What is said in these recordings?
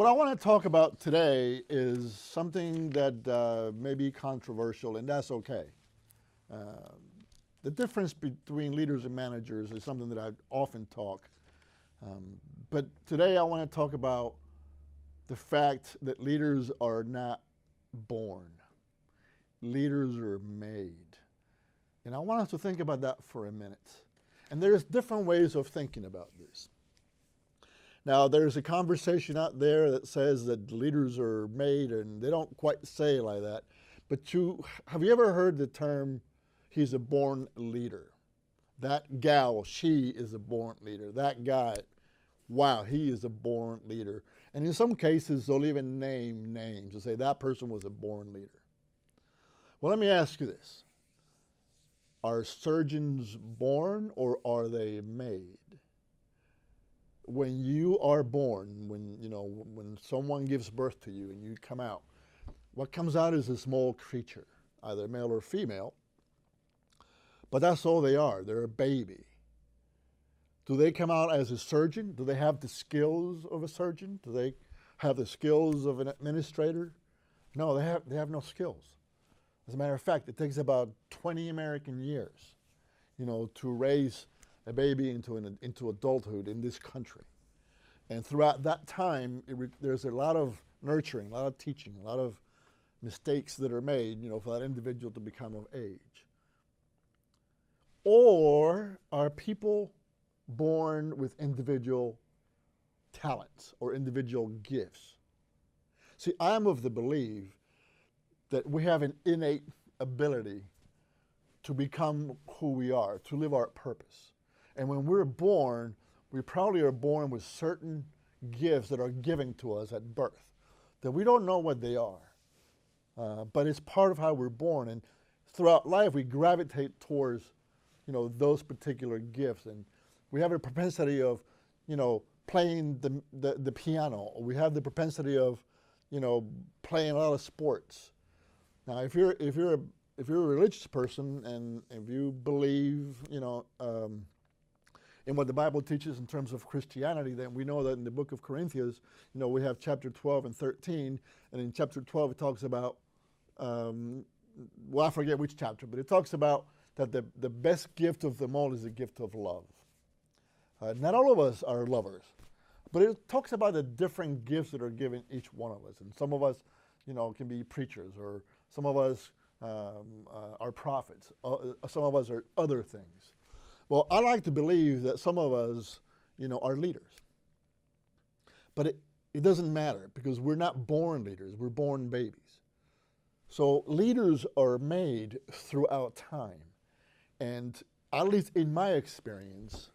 I want to talk about today is something that may be controversial, and that's okay. Uh, the difference between leaders and managers is something that I often talk. But today I want to talk about the fact that leaders are not born, leaders are made. And I want us to think about that for a minute. And there's different ways of thinking about this. Now, there's a conversation out there that says that leaders are made, and they don't quite say it like that. But have you ever heard the term, he's a born leader? That gal, she is a born leader. That guy, wow, he is a born leader. And in some cases, they'll even name names and say that person was a born leader. Well, let me ask you this. Are surgeons born or are they made? When you are born, when someone gives birth to you and you come out, what comes out is a small creature, either male or female, but that's all they are. They're a baby. Do they come out as a surgeon? Do they have the skills of a surgeon? Do they have the skills of an administrator? No, they have no skills. As a matter of fact, it takes about 20 American years, to raise a baby into adulthood in this country. And throughout that time, there's a lot of nurturing, a lot of teaching, a lot of mistakes that are made, for that individual to become of age. Or are people born with individual talents or individual gifts? See, I'm of the belief that we have an innate ability to become who we are, to live our purpose. And when we're born, we probably are born with certain gifts that are given to us at birth, that we don't know what they are, but it's part of how we're born. And throughout life, we gravitate towards, those particular gifts. And we have a propensity of, playing the piano. We have the propensity of, playing a lot of sports. Now, if you're a religious person and if you believe, in what the Bible teaches in terms of Christianity, then we know that in the book of Corinthians, we have chapter 12 and 13, and in chapter 12 it talks about, I forget which chapter, but it talks about that the best gift of them all is the gift of love. Not all of us are lovers, but it talks about the different gifts that are given each one of us, and some of us, can be preachers, or some of us are prophets, some of us are other things. Well, I like to believe that some of us, are leaders. But it doesn't matter because we're not born leaders, we're born babies. So leaders are made throughout time. And at least in my experience,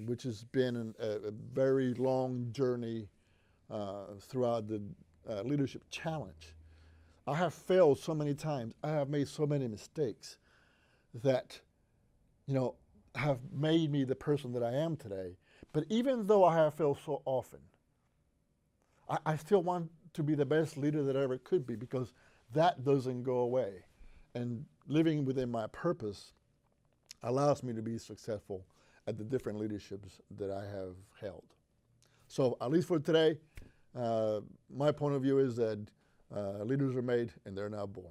which has been a very long journey throughout the leadership challenge, I have failed so many times. I have made so many mistakes that have made me the person that I am today. But even though I have failed so often, I still want to be the best leader that I ever could be, because that doesn't go away. And living within my purpose allows me to be successful at the different leaderships that I have held. So at least for today, my point of view is that leaders are made and they're not born.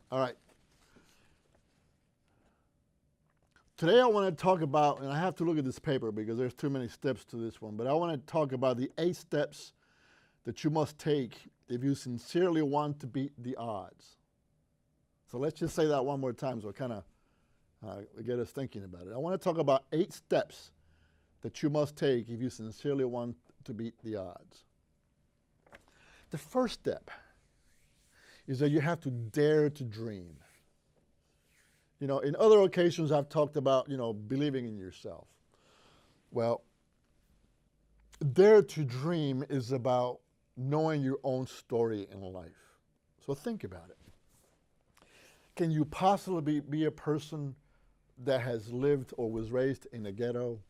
All right. Today I want to talk about, and I have to look at this paper because there's too many steps to this one, but I want to talk about the 8 steps that you must take if you sincerely want to beat the odds. So let's just say that one more time so it kind of get us thinking about it. I want to talk about 8 steps that you must take if you sincerely want to beat the odds. The first step is that you have to dare to dream. In other occasions I've talked about, believing in yourself. Well, dare to dream is about knowing your own story in life. So think about it. Can you possibly be a person that has lived or was raised in a ghetto?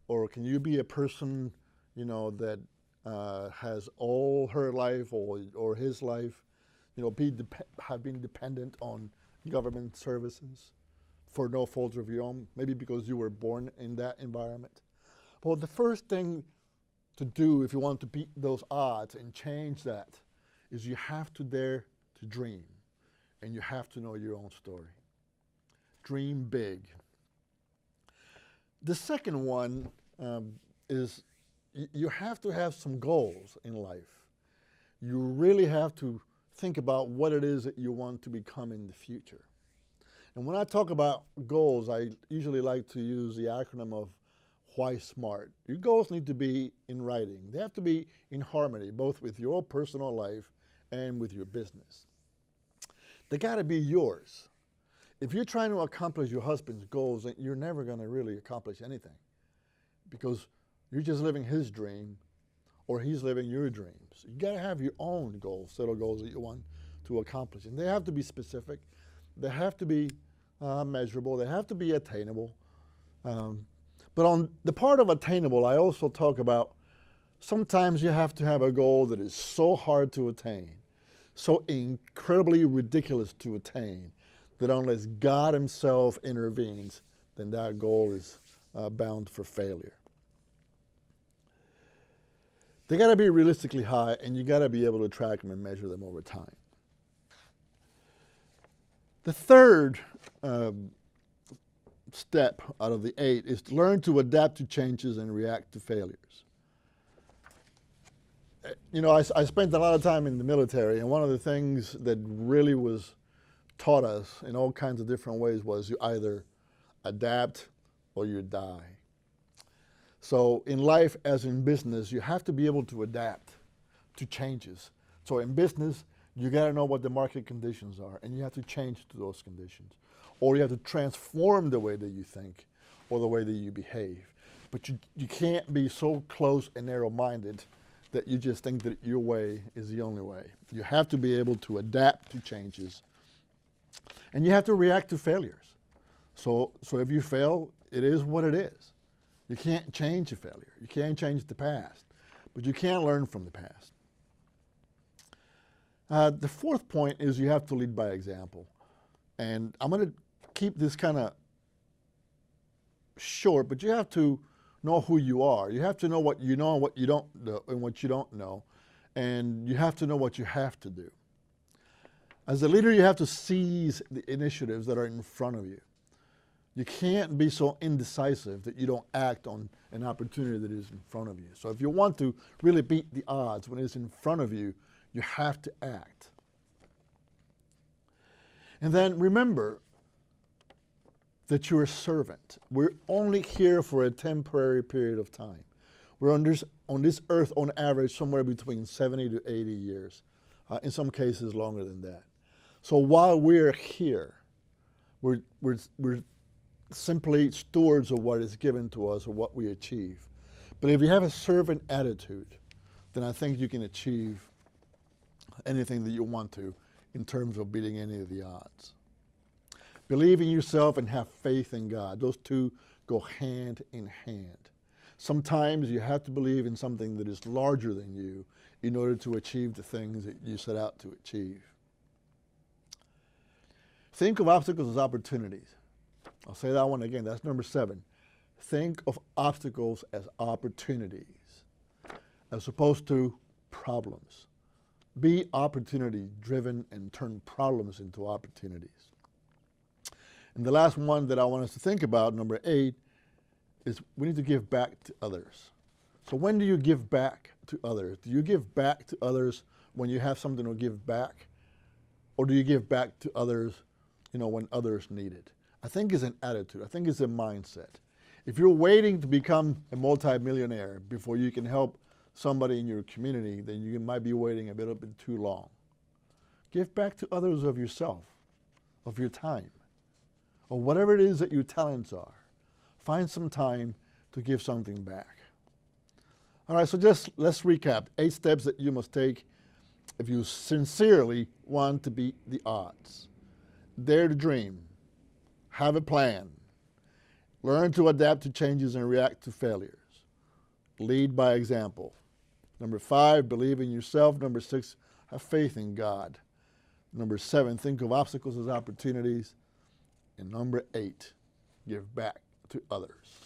Or can you be a person, that has all her life or his life have been dependent on government services for no fault of your own, maybe because you were born in that environment. Well, the first thing to do if you want to beat those odds and change that is you have to dare to dream, and you have to know your own story. Dream big. The second one is you have to have some goals in life. You really have to think about what it is that you want to become in the future. And when I talk about goals, I usually like to use the acronym of Why SMART. Your goals need to be in writing. They have to be in harmony, both with your personal life and with your business. They got to be yours. If you're trying to accomplish your husband's goals, then you're never going to really accomplish anything, because you're just living his dream or he's living your dreams. You got to have your own goals, set of goals that you want to accomplish. And they have to be specific. They have to be measurable. They have to be attainable. But on the part of attainable, I also talk about sometimes you have to have a goal that is so hard to attain, so incredibly ridiculous to attain, that unless God himself intervenes, then that goal is bound for failure. They got to be realistically high, and you got to be able to track them and measure them over time. The third step out of the 8 is to learn to adapt to changes and react to failures. You know, I spent a lot of time in the military, and one of the things that really was taught us in all kinds of different ways was you either adapt or you die. So in life, as in business, you have to be able to adapt to changes. So in business, you got to know what the market conditions are, and you have to change to those conditions. Or you have to transform the way that you think or the way that you behave. But you can't be so close and narrow-minded that you just think that your way is the only way. You have to be able to adapt to changes, and you have to react to failures. So if you fail, it is what it is. You can't change a failure. You can't change the past, but you can learn from the past. The fourth point is you have to lead by example. And I'm going to keep this kind of short, but you have to know who you are. You have to know what you know and what you don't know and what you don't know. And you have to know what you have to do. As a leader, you have to seize the initiatives that are in front of you. You can't be so indecisive that you don't act on an opportunity that is in front of you. So if you want to really beat the odds when it's in front of you, you have to act. And then remember that you're a servant. We're only here for a temporary period of time. We're on this earth on average somewhere between 70 to 80 years, in some cases longer than that. So while we're here, we're simply stewards of what is given to us or what we achieve. But if you have a servant attitude, then I think you can achieve anything that you want to in terms of beating any of the odds. Believe in yourself and have faith in God. Those two go hand in hand. Sometimes you have to believe in something that is larger than you in order to achieve the things that you set out to achieve. Think of obstacles as opportunities. I'll say that one again. That's number 7. Think of obstacles as opportunities as opposed to problems. Be opportunity driven and turn problems into opportunities. And the last one that I want us to think about, number 8, is we need to give back to others. So when do you give back to others? Do you give back to others when you have something to give back? Or do you give back to others, when others need it? I think it's an attitude. I think it's a mindset. If you're waiting to become a multimillionaire before you can help somebody in your community, then you might be waiting a bit too long. Give back to others of yourself, of your time, or whatever it is that your talents are. Find some time to give something back. All right, so just let's recap. 8 steps that you must take if you sincerely want to beat the odds. Dare to dream. Have a plan. Learn to adapt to changes and react to failures. Lead by example. Number 5, believe in yourself. Number 6, have faith in God. Number 7, think of obstacles as opportunities. And number 8, give back to others.